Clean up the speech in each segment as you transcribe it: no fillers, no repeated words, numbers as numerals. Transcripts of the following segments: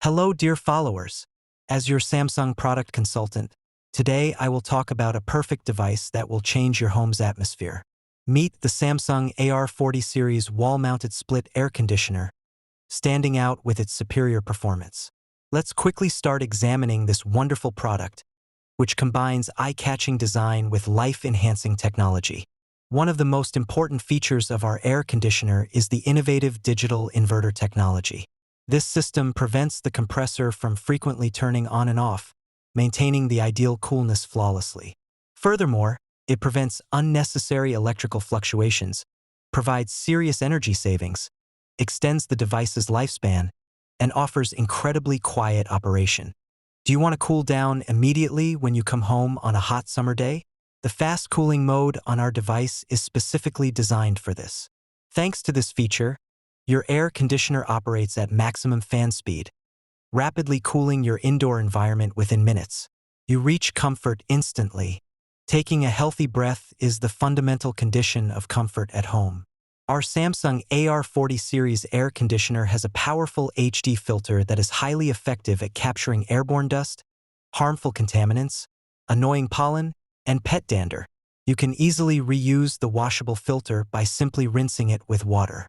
Hello, dear followers. As your Samsung product consultant, today I will talk about a perfect device that will change your home's atmosphere. Meet the Samsung AR40 series wall-mounted split air conditioner, standing out with its superior performance. Let's quickly start examining this wonderful product, which combines eye-catching design with life-enhancing technology. One of the most important features of our air conditioner is the innovative digital inverter technology. This system prevents the compressor from frequently turning on and off, maintaining the ideal coolness flawlessly. Furthermore, it prevents unnecessary electrical fluctuations, provides serious energy savings, extends the device's lifespan, and offers incredibly quiet operation. Do you want to cool down immediately when you come home on a hot summer day? The fast cooling mode on our device is specifically designed for this. Thanks to this feature, your air conditioner operates at maximum fan speed, rapidly cooling your indoor environment within minutes. You reach comfort instantly. Taking a healthy breath is the fundamental condition of comfort at home. Our Samsung AR40 series air conditioner has a powerful HD filter that is highly effective at capturing airborne dust, harmful contaminants, annoying pollen, and pet dander. You can easily reuse the washable filter by simply rinsing it with water.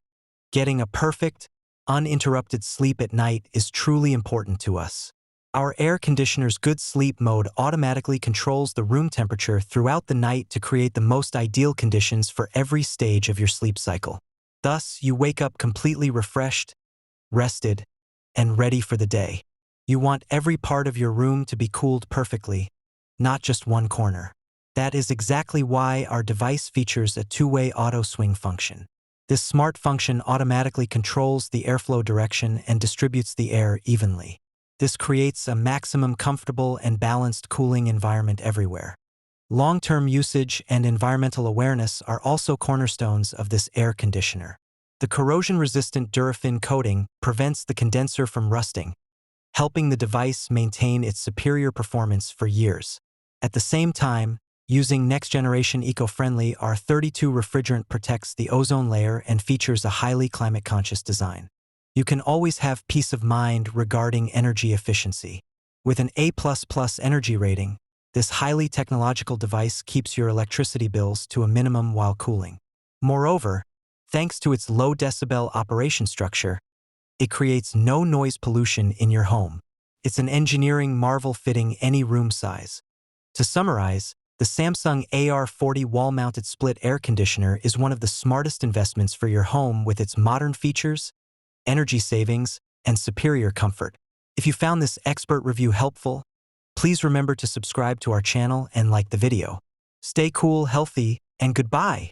Getting a perfect, uninterrupted sleep at night is truly important to us. Our air conditioner's good sleep mode automatically controls the room temperature throughout the night to create the most ideal conditions for every stage of your sleep cycle. Thus, you wake up completely refreshed, rested, and ready for the day. You want every part of your room to be cooled perfectly, not just one corner. That is exactly why our device features a two-way auto swing function. This smart function automatically controls the airflow direction and distributes the air evenly. This creates a maximum comfortable and balanced cooling environment everywhere. Long-term usage and environmental awareness are also cornerstones of this air conditioner. The corrosion-resistant Durafin coating prevents the condenser from rusting, helping the device maintain its superior performance for years. At the same time, using next-generation eco-friendly R32 refrigerant protects the ozone layer and features a highly climate-conscious design. You can always have peace of mind regarding energy efficiency. With an A++ energy rating, this highly technological device keeps your electricity bills to a minimum while cooling. Moreover, thanks to its low decibel operation structure, it creates no noise pollution in your home. It's an engineering marvel fitting any room size. To summarize, the Samsung AR40 wall-mounted split air conditioner is one of the smartest investments for your home with its modern features, energy savings, and superior comfort. If you found this expert review helpful, please remember to subscribe to our channel and like the video. Stay cool, healthy, and goodbye.